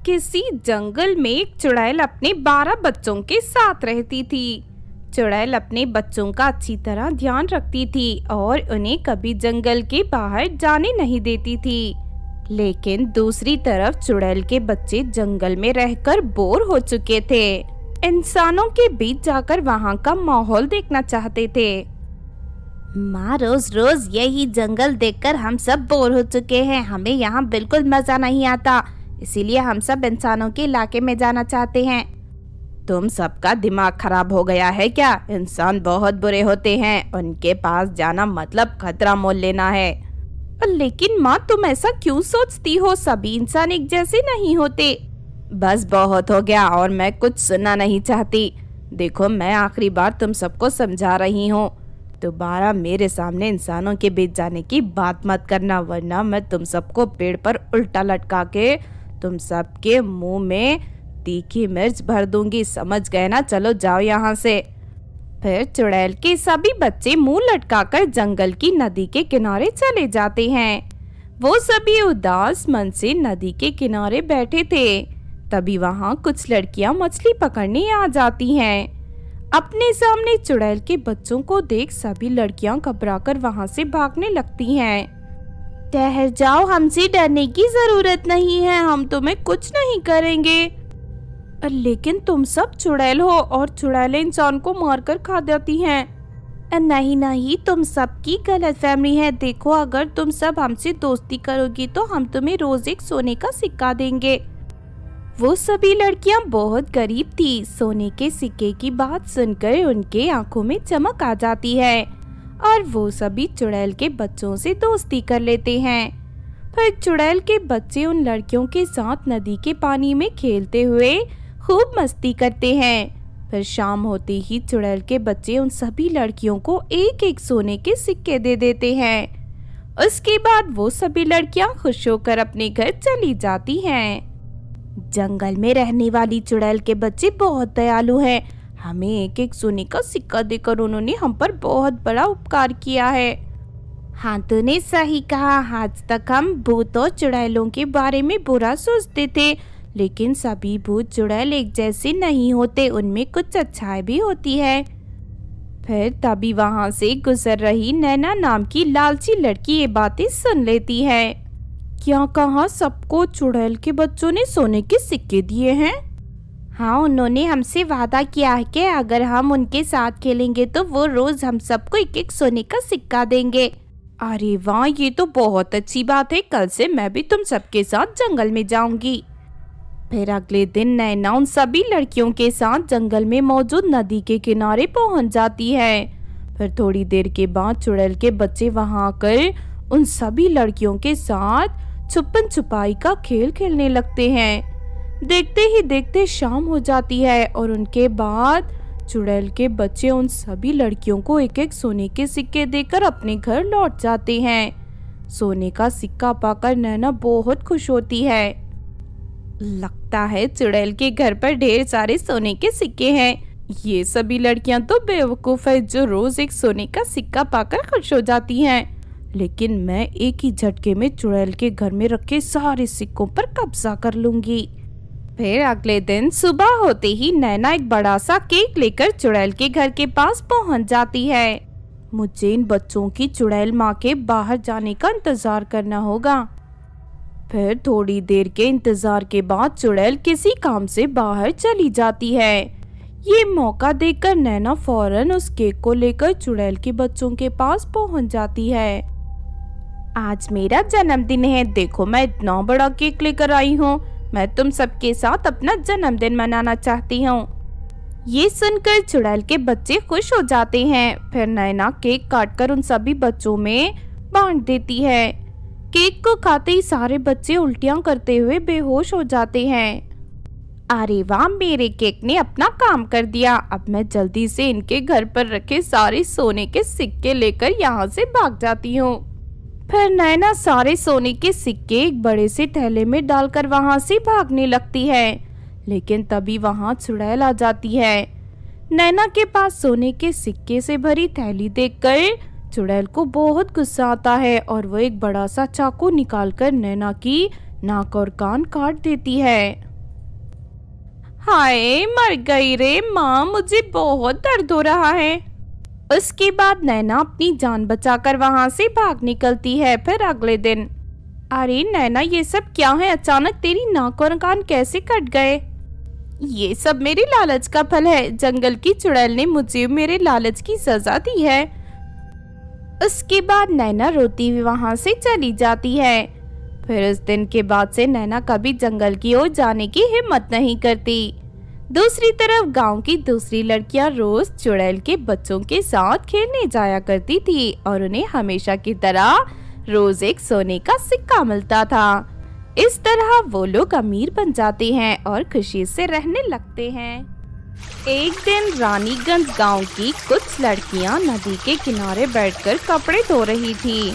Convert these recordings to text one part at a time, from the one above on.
किसी जंगल में एक चुड़ैल अपने 12 बच्चों के साथ रहती थी। चुड़ैल अपने बच्चों का अच्छी तरह ध्यान रखती थी और उन्हें कभी जंगल के बाहर जाने नहीं देती थी। लेकिन दूसरी तरफ चुड़ैल के बच्चे जंगल में रहकर बोर हो चुके थे। इंसानों के बीच जाकर वहाँ का माहौल देखना चाहते थे। माँ, रोज रोज यही जंगल देखकर हम सब बोर हो चुके हैं। हमें यहाँ बिल्कुल मजा नहीं आता, इसीलिए हम सब इंसानों के इलाके में जाना चाहते हैं। तुम सबका दिमाग खराब हो गया है क्या? इंसान बहुत बुरे होते हैं, उनके पास जाना मतलब खतरा मोल लेना है। लेकिन माँ, तुम ऐसा क्यों सोचती हो? सभी इंसान एक जैसे नहीं होते। बस बहुत हो गया और मैं कुछ सुनना नहीं चाहती। देखो, मैं आखिरी बार तुम सबको समझा रही हूँ, दोबारा मेरे सामने इंसानों के बीच जाने की बात मत करना, वरना मैं तुम सबको पेड़ पर उल्टा लटका के तुम सबके मुंह में तीखी मिर्च भर दूंगी। समझ गए ना? चलो जाओ यहाँ से। फिर चुड़ैल के सभी बच्चे मुंह लटकाकर जंगल की नदी के किनारे चले जाते हैं। वो सभी उदास मन से नदी के किनारे बैठे थे। तभी वहाँ कुछ लड़कियां मछली पकड़ने आ जाती हैं। अपने सामने चुड़ैल के बच्चों को देख सभी लड़कियां घबराकर वहाँ से भागने लगती हैं। ठहर जाओ, हमसे डरने की जरूरत नहीं है, हम तुम्हें कुछ नहीं करेंगे। लेकिन तुम सब चुड़ैल हो और चुड़ैलें इंसान को मारकर खा जाती हैं। नहीं नहीं, तुम सबकी गलतफहमी है। देखो, अगर तुम सब हमसे दोस्ती करोगी तो हम तुम्हें रोज एक सोने का सिक्का देंगे। वो सभी लड़कियां बहुत गरीब थी। सोने के सिक्के की बात सुनकर उनके आंखों में चमक आ जाती है और वो सभी चुड़ैल के बच्चों से दोस्ती कर लेते हैं। फिर चुड़ैल के बच्चे उन लड़कियों के साथ नदी के पानी में खेलते हुए खूब मस्ती करते हैं। फिर शाम होते ही चुड़ैल के बच्चे उन सभी लड़कियों को एक एक सोने के सिक्के दे देते हैं। उसके बाद वो सभी लड़कियां खुश होकर अपने घर चली जाती हैं। जंगल में रहने वाली चुड़ैल के बच्चे बहुत दयालु हैं। हमें एक एक सोने का सिक्का देकर उन्होंने हम पर बहुत बड़ा उपकार किया है। हाँ, तूने सही कहा। आज तक हम भूत और चुड़ैलों के बारे में बुरा सोचते थे, लेकिन सभी भूत चुड़ैल एक जैसे नहीं होते, उनमें कुछ अच्छाई भी होती है। फिर तभी वहाँ से गुजर रही नैना नाम की लालची लड़की ये बातें सुन लेती है। क्या कहा? सबको चुड़ैल के बच्चों ने सोने के सिक्के दिए हैं? हाँ, उन्होंने हमसे वादा किया है कि अगर हम उनके साथ खेलेंगे तो वो रोज हम सबको एक एक सोने का सिक्का देंगे। अरे वाह, ये तो बहुत अच्छी बात है। कल से मैं भी तुम सबके साथ जंगल में जाऊंगी। फिर अगले दिन नैना उन सभी लड़कियों के साथ जंगल में मौजूद नदी के किनारे पहुंच जाती है। फिर थोड़ी देर के बाद चुड़ैल के बच्चे वहां आकर उन सभी लड़कियों के साथ छुपन छुपाई का खेल खेलने लगते हैं। देखते ही देखते शाम हो जाती है और उनके बाद चुड़ैल के बच्चे उन सभी लड़कियों को एक एक सोने के सिक्के देकर अपने घर लौट जाते हैं। सोने का सिक्का पाकर नैना बहुत खुश होती है। लगता है चुड़ैल के घर पर ढेर सारे सोने के सिक्के हैं। ये सभी लड़कियां तो बेवकूफ है जो रोज एक सोने का सिक्का पाकर खुश हो जाती हैं। लेकिन मैं एक ही झटके में चुड़ैल के घर में रखे सारे सिक्कों पर कब्जा कर लूंगी। फिर अगले दिन सुबह होते ही नैना एक बड़ा सा केक लेकर चुड़ैल के घर के पास पहुंच जाती है। मुझे इन बच्चों की चुड़ैल माँ के बाहर जाने का इंतजार करना होगा। फिर थोड़ी देर के इंतजार के बाद चुड़ैल किसी काम से बाहर चली जाती है। ये मौका देखकर नैना फौरन उस केक को लेकर चुड़ैल के बच्चों के पास पहुंच जाती है। आज मेरा जन्मदिन है, देखो मैं इतना बड़ा केक लेकर आई हूँ। मैं तुम सबके साथ अपना जन्मदिन मनाना चाहती हूँ। ये सुनकर चुड़ैल के बच्चे खुश हो जाते हैं। फिर नैना केक काटकर उन सभी बच्चों में बांट देती है। केक को खाते ही सारे बच्चे उल्टियां करते हुए बेहोश हो जाते हैं। अरे वाह, मेरे केक ने अपना काम कर दिया। अब मैं जल्दी से इनके घर पर रखे सारे सोने के सिक्के लेकर यहाँ से भाग जाती हूँ। फिर नैना सारे सोने के सिक्के एक बड़े से थैले में डालकर वहाँ से भागने लगती है। लेकिन तभी वहाँ चुड़ैल आ जाती है। नैना के पास सोने के सिक्के से भरी थैली देखकर चुड़ैल को बहुत गुस्सा आता है और वो एक बड़ा सा चाकू निकालकर नैना की नाक और कान काट देती है। हाय मर गई रे माँ, मुझे बहुत दर्द हो रहा है। उसके बाद नैना अपनी जान बचाकर वहां से भाग निकलती है। फिर अगले दिन, अरे नैना ये सब क्या है? अचानक तेरी नाक और कान कैसे कट गए? ये सब मेरे लालच का फल है। जंगल की चुड़ैल ने मुझे मेरे लालच की सजा दी है। उसके बाद नैना रोती हुई वहां से चली जाती है। फिर उस दिन के बाद से नैना कभी जंगल की ओर जाने की हिम्मत नहीं करती। दूसरी तरफ गांव की दूसरी लड़कियां रोज चुड़ैल के बच्चों के साथ खेलने जाया करती थी और उन्हें हमेशा की तरह रोज एक सोने का सिक्का मिलता था। इस तरह वो लोग अमीर बन जाते हैं और खुशी से रहने लगते हैं। एक दिन रानीगंज गांव की कुछ लड़कियां नदी के किनारे बैठकर कपड़े धो रही थी।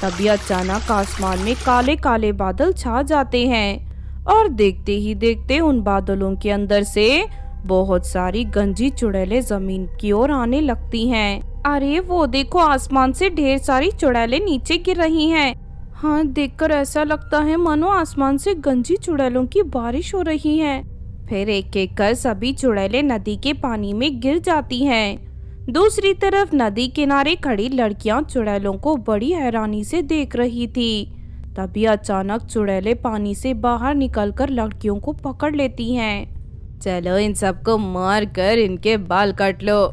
तभी अचानक आसमान में काले काले बादल छा जाते हैं और देखते ही देखते उन बादलों के अंदर से बहुत सारी गंजी चुड़ैलें जमीन की ओर आने लगती हैं। अरे वो देखो, आसमान से ढेर सारी चुड़ैलें नीचे गिर रही हैं। हाँ, देखकर ऐसा लगता है मानो आसमान से गंजी चुड़ैलों की बारिश हो रही है। फिर एक एक कर सभी चुड़ैलें नदी के पानी में गिर जाती हैं। दूसरी तरफ नदी किनारे खड़ी लड़कियां चुड़ैलों को बड़ी हैरानी से देख रही थी। तभी अचानक चुड़ैलें पानी से बाहर निकलकर लड़कियों को पकड़ लेती हैं। चलो इन सबको मार कर इनके बाल काट लो।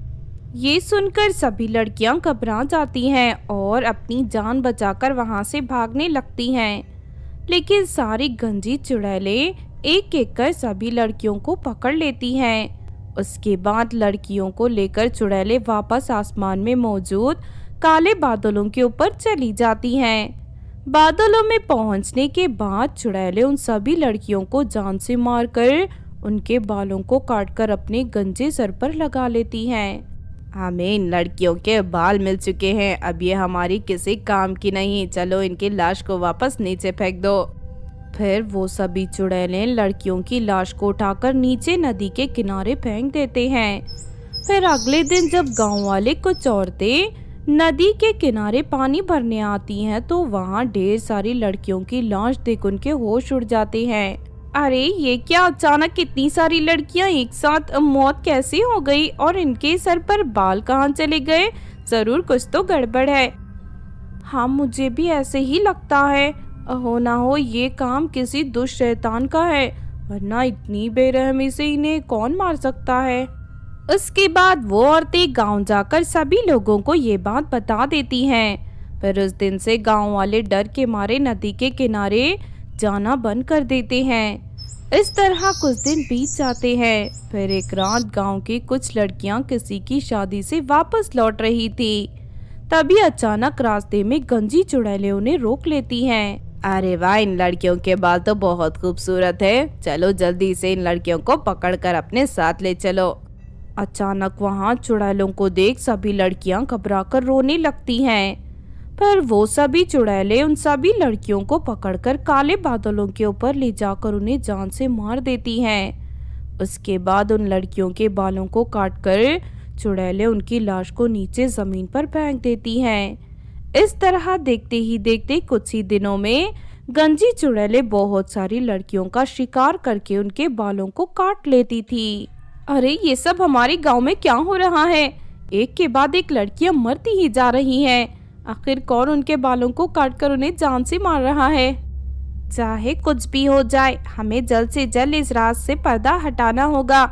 ये सुनकर सभी लड़कियां घबरा जाती हैं और अपनी जान बचाकर वहां से भागने लगती हैं। लेकिन सारी गंजी चुड़ैलें एक एक कर सभी लड़कियों को पकड़ लेती हैं। उसके बाद लड़कियों को लेकर चुड़ैलें वापस आसमान में मौजूद काले बादलों के ऊपर चली जाती हैं। बादलों में पहुंचने के बाद चुड़ैलें उन सभी लड़कियों को जान से मारकर उनके बालों को काटकर अपने गंजे सर पर लगा लेती हैं। हमें इन लड़कियों के बाल मिल चुके हैं, अब ये हमारी किसी काम की नहीं। चलो इनकी लाश को वापस नीचे फेंक दो। फिर वो सभी चुड़ैलें लड़कियों की लाश को उठाकर नीचे नदी के किनारे फेंक देते हैं। फिर अगले दिन जब गांव वाले कुछ औरतें नदी के किनारे पानी भरने आती हैं तो वहां ढेर सारी लड़कियों की लाश देख उनके होश उड़ जाते हैं। अरे ये क्या, अचानक इतनी सारी लड़कियां एक साथ मौत कैसे हो गई और इनके सर पर बाल कहाँ चले गए? जरूर कुछ तो गड़बड़ है। हाँ, मुझे भी ऐसे ही लगता है। हो ना हो ये काम किसी दुष्ट शैतान का है, वरना इतनी बेरहमी से इन्हें कौन मार सकता है। उसके बाद वो औरतें गांव जाकर सभी लोगों को ये बात बता देती हैं। फिर उस दिन से गांव वाले डर के मारे नदी के किनारे जाना बंद कर देते हैं। इस तरह कुछ दिन बीत जाते हैं। फिर एक रात गांव की कुछ लड़कियां किसी की शादी से वापस लौट रही थी। तभी अचानक रास्ते में गंजी चुड़ैलें उन्हें रोक लेती हैं। अरे वाह, इन लड़कियों के बाल तो बहुत खूबसूरत है। चलो जल्दी से इन लड़कियों को पकड़कर अपने साथ ले चलो। अचानक वहां चुड़ैलों को देख सभी लड़कियां घबराकर रोने लगती हैं। पर वो सभी चुड़ैलें उन सभी लड़कियों को पकड़कर काले बादलों के ऊपर ले जाकर उन्हें जान से मार देती हैं। उसके बाद उन लड़कियों के बालों को काटकर चुड़ैलें उनकी लाश को नीचे जमीन पर फेंक देती हैं। इस तरह देखते ही देखते कुछ ही दिनों में गंजी चुड़ैलें बहुत सारी लड़कियों का शिकार करके उनके बालों को काट लेती थी। अरे ये सब हमारे गांव में क्या हो रहा है? एक के बाद एक लड़कियां मरती ही जा रही हैं। आखिर कौन उनके बालों को काटकर उन्हें जान से मार रहा है? चाहे कुछ भी हो जाए, हमें जल्द से जल्द इस राज से पर्दा हटाना होगा।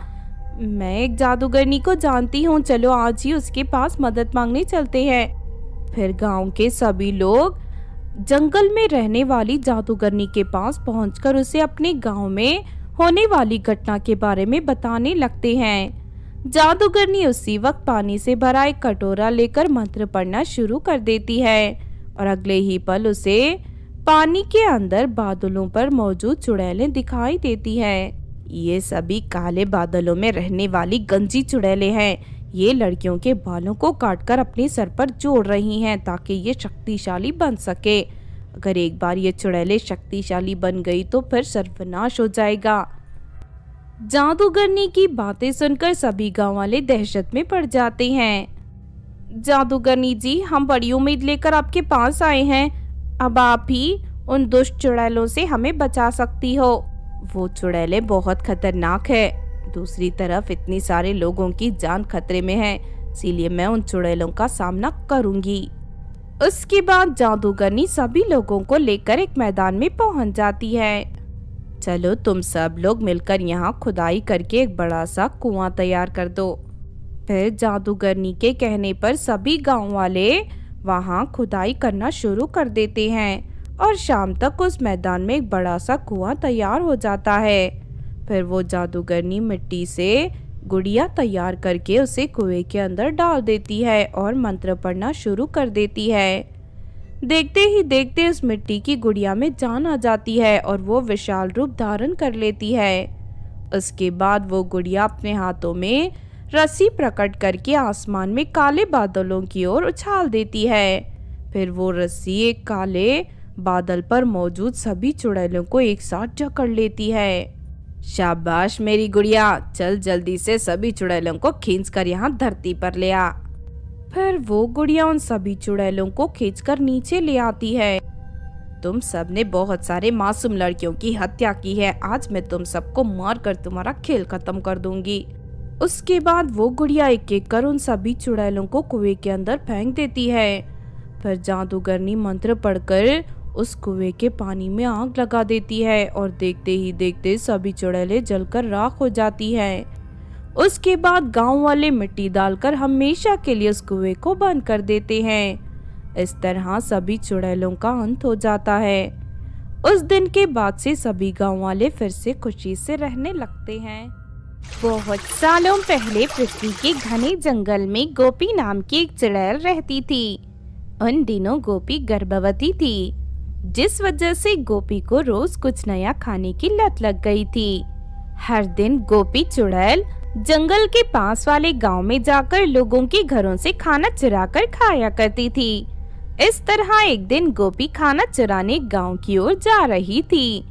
मैं एक जादूगरनी को जानती हूँ, चलो आज ही उसके पास मदद मांगने चलते हैं। फिर गांव के सभी लोग जंगल में रहने वाली जादूगरनी के पास पहुंचकर उसे अपने गांव में होने वाली घटना के बारे में बताने लगते हैं। जादूगरनी उसी वक्त पानी से भरा एक कटोरा लेकर मंत्र पढ़ना शुरू कर देती है और अगले ही पल उसे पानी के अंदर बादलों पर मौजूद चुड़ैलें दिखाई देती हैं। ये सभी काले बादलों में रहने वाली गंजी चुड़ैलें हैं। ये लड़कियों के बालों को काटकर अपने सर पर जोड़ रही हैं ताकि ये शक्तिशाली बन सके। अगर एक बार ये चुड़ैलें शक्तिशाली बन गई तो फिर सर्वनाश हो जाएगा। जादूगरनी की बातें सुनकर सभी गांव वाले दहशत में पड़ जाते हैं। जादूगरनी जी, हम बड़ी उम्मीद लेकर आपके पास आए हैं। अब आप ही उन दुष्ट चुड़ैलों से हमें बचा सकती हो। वो चुड़ैलें बहुत खतरनाक है। दूसरी तरफ इतनी सारे लोगों की जान खतरे में है, इसीलिए मैं उन चुड़ैलों का सामना करूंगी। उसके बाद जादूगरनी सभी लोगों को लेकर एक मैदान में पहुंच जाती है। चलो तुम सब लोग मिलकर यहाँ खुदाई करके एक बड़ा सा कुआं तैयार कर दो। फिर जादूगरनी के कहने पर सभी गांव वाले वहां खुदाई करना शुरू कर देते हैं और शाम तक उस मैदान में एक बड़ा सा कुआं तैयार हो जाता है। फिर वो जादूगरनी मिट्टी से गुड़िया तैयार करके उसे कुएं के अंदर डाल देती है और मंत्र पढ़ना शुरू कर देती है। देखते ही देखते उस मिट्टी की गुड़िया में जान आ जाती है और वो विशाल रूप धारण कर लेती है। उसके बाद वो गुड़िया अपने हाथों में रस्सी प्रकट करके आसमान में काले बादलों की ओर उछाल देती है। फिर वो रस्सी एक काले बादल पर मौजूद सभी चुड़ैलों को एक साथ जकड़ लेती है। शाबाश मेरी गुड़िया, चल जल्दी से सभी चुड़ैलों को खींचकर यहाँ धरती पर ले आ। फिर वो गुड़िया उन सभी चुड़ैलों को खींचकर नीचे ले आती है। तुम सबने बहुत सारे मासूम लड़कियों की हत्या की है, आज मैं तुम सबको मारकर तुम्हारा खेल खत्म कर दूंगी। उसके बाद वो गुड़िया एक एक कर उन सभी चुड़ैलों को कुएं के अंदर फेंक देती है। फिर जादूगरनी मंत्र पढ़कर उस कुएं के पानी में आग लगा देती है और देखते ही देखते सभी चुड़ैलें जलकर राख हो जाती है। उसके बाद गांव वाले मिट्टी डालकर हमेशा के लिए उस कुएं को बंद कर देते हैं। इस तरह सभी चुड़ैलों का अंत हो जाता है। उस दिन के बाद से सभी गांव वाले फिर से खुशी से रहने लगते हैं। बहुत सालों पहले पृथ्वी के घने जंगल में गोपी नाम की एक चुड़ैल रहती थी। उन दिनों गोपी गर्भवती थी, जिस वजह से गोपी को रोज कुछ नया खाने की लत लग गई थी। हर दिन गोपी चुड़ैल जंगल के पास वाले गांव में जाकर लोगों के घरों से खाना चुरा कर खाया करती थी। इस तरह एक दिन गोपी खाना चुराने गांव की ओर जा रही थी।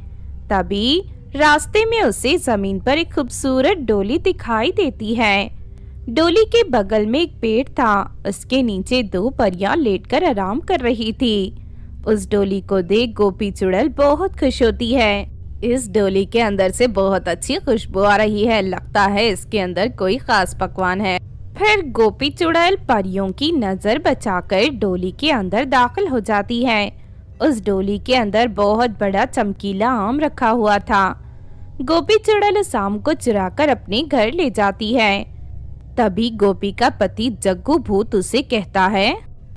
तभी रास्ते में उसे जमीन पर एक खूबसूरत डोली दिखाई देती है। डोली के बगल में एक पेड़ था, उसके नीचे दो परियां लेटकर आराम कर रही थी। उस डोली को देख गोपी चुड़ैल बहुत खुश होती है। इस डोली के अंदर से बहुत अच्छी खुशबू आ रही है, लगता है इसके अंदर कोई खास पकवान है। फिर गोपी चुड़ैल परियों की नजर बचाकर डोली के अंदर दाखिल हो जाती है। उस डोली के अंदर बहुत बड़ा चमकीला आम रखा हुआ था। गोपी चुड़ैल उस आम को चुराकर अपने घर ले जाती है। तभी गोपी का पति जग्गू भूत उसे कहता है,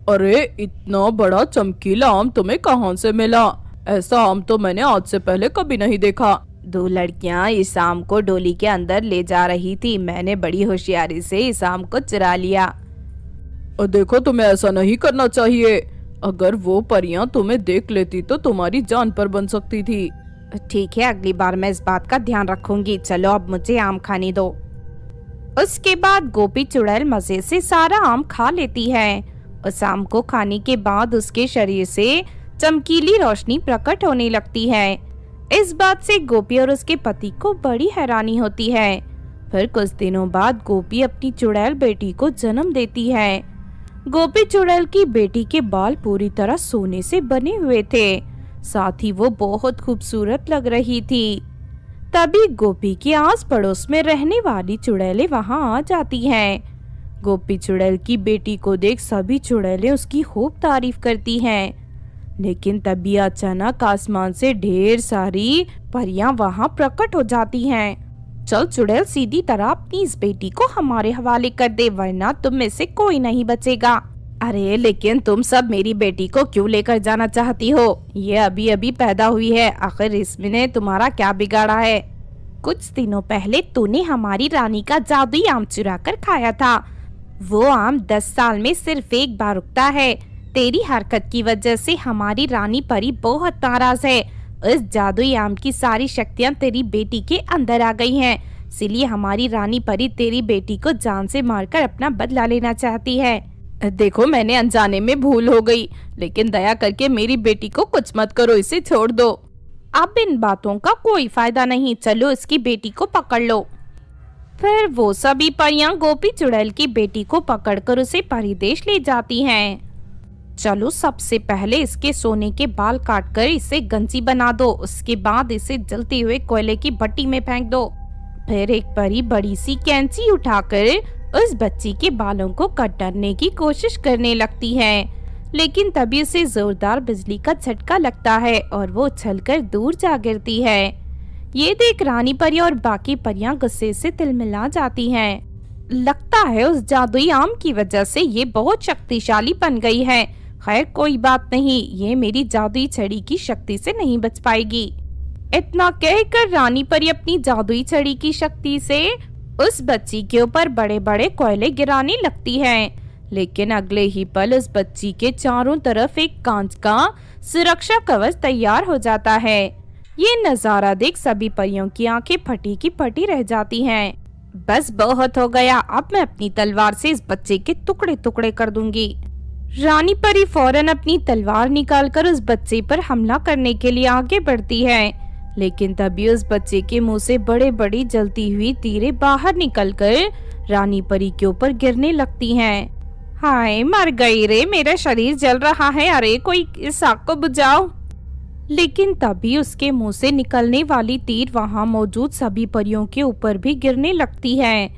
अरे इतना बड़ा चमकीला आम तुम्हें कहाँ से मिला? ऐसा आम तो मैंने आज से पहले कभी नहीं देखा। दो लड़कियां इस आम को डोली के अंदर ले जा रही थी, मैंने बड़ी होशियारी से इस आम को चुरा लिया। और देखो तुम्हें ऐसा नहीं करना चाहिए, अगर वो परियां तुम्हें देख लेती तो तुम्हारी जान पर बन सकती थी। ठीक है, अगली बार मैं इस बात का ध्यान रखूंगी। चलो अब मुझे आम खाने दो। उसके बाद गोपी चुड़ैल मजे से सारा आम खा लेती है। उस आम को खाने के बाद उसके शरीर से चमकीली रोशनी प्रकट होने लगती है। इस बात से गोपी और उसके पति को बड़ी हैरानी होती है। फिर कुछ दिनों बाद गोपी अपनी चुड़ैल बेटी को जन्म देती है। गोपी चुड़ैल की बेटी के बाल पूरी तरह सोने से बने हुए थे, साथ ही वो बहुत खूबसूरत लग रही थी। तभी गोपी के आस पड़ोस में रहने वाली चुड़ैलें वहां आ जाती हैं। गोपी चुड़ैल की बेटी को देख सभी चुड़ैलें उसकी खूब तारीफ करती हैं। लेकिन तभी अचानक आसमान से ढेर सारी परियां वहां प्रकट हो जाती हैं। चल चुड़ैल, सीधी तरह अपनी इस बेटी को हमारे हवाले कर दे, वरना तुम में से कोई नहीं बचेगा। अरे लेकिन तुम सब मेरी बेटी को क्यों लेकर जाना चाहती हो? ये अभी अभी पैदा हुई है, आखिर इसमें तुम्हारा क्या बिगाड़ा है? कुछ दिनों पहले तूने हमारी रानी का जादुई आम चुरा कर खाया था। वो आम 10 साल में सिर्फ एक बार उगता है। तेरी हरकत की वजह से हमारी रानी परी बहुत नाराज है। इस जादुई आम की सारी शक्तियां तेरी बेटी के अंदर आ गई हैं, इसीलिए हमारी रानी परी तेरी बेटी को जान से मारकर अपना बदला लेना चाहती है। देखो, मैंने अनजाने में भूल हो गई, लेकिन दया करके मेरी बेटी को कुछ मत करो, इसे छोड़ दो। अब इन बातों का कोई फायदा नहीं, चलो इसकी बेटी को पकड़ लो। फिर वो सभी परियां गोपी चुड़ैल की बेटी को पकड़कर उसे परिदेश ले जाती हैं। चलो सबसे पहले इसके सोने के बाल काटकर इसे गंजी बना दो, उसके बाद इसे जलते हुए कोयले की भट्टी में फेंक दो। फिर एक परी बड़ी सी कैंची उठाकर उस बच्ची के बालों को कतरने की कोशिश करने लगती है, लेकिन तभी उसे जोरदार बिजली का झटका लगता है और वो उछलकर दूर जा गिरती है। ये देख रानी परी और बाकी परियां गुस्से से तिलमिला जाती हैं। लगता है उस जादुई आम की वजह से ये बहुत शक्तिशाली बन गई है। खैर कोई बात नहीं, ये मेरी जादुई छड़ी की शक्ति से नहीं बच पाएगी। इतना कहकर रानी परी अपनी जादुई छड़ी की शक्ति से उस बच्ची के ऊपर बड़े बड़े कोयले गिराने लगती है, लेकिन अगले ही पल उस बच्ची के चारों तरफ एक कांच का सुरक्षा कवच तैयार हो जाता है। ये नजारा देख सभी परियों की आंखें फटी की फटी रह जाती हैं। बस बहुत हो गया, अब मैं अपनी तलवार से इस बच्चे के टुकड़े टुकड़े कर दूंगी। रानी परी फौरन अपनी तलवार निकालकर उस बच्चे पर हमला करने के लिए आगे बढ़ती है, लेकिन तभी उस बच्चे के मुंह से बड़े बड़ी जलती हुई तीरें बाहर निकलकर रानी परी के ऊपर गिरने लगती हैं। हाय मर गई रे, मेरा शरीर जल रहा है, अरे कोई इस आग को बुझाओ। लेकिन तभी उसके मुंह से निकलने वाली तीर वहां मौजूद सभी परियों के ऊपर भी गिरने लगती है।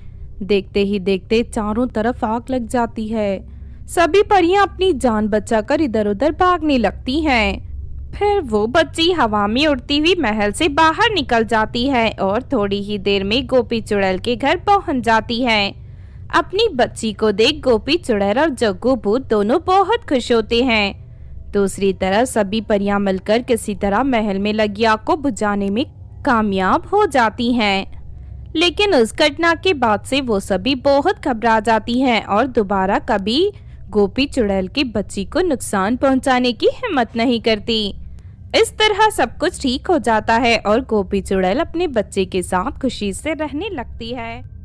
देखते ही देखते चारों तरफ आग लग जाती है। सभी परियां अपनी जान बचाकर इधर उधर भागने लगती हैं। फिर वो बच्ची हवा में उड़ती हुई महल से बाहर निकल जाती है और थोड़ी ही देर में गोपी चुड़ैल के घर पहुंच जाती है। अपनी बच्ची को देख गोपी चुड़ैल और जग्गू भूत दोनों बहुत खुश होते हैं। दूसरी तरफ सभी परियां मिलकर किसी तरह महल में लगी आग को बुझाने में कामयाब हो जाती हैं। लेकिन उस घटना के बाद से वो सभी बहुत घबरा जाती हैं और दोबारा कभी गोपी चुड़ैल की बच्ची को नुकसान पहुंचाने की हिम्मत नहीं करती। इस तरह सब कुछ ठीक हो जाता है और गोपी चुड़ैल अपने बच्चे के साथ खुशी से रहने लगती है।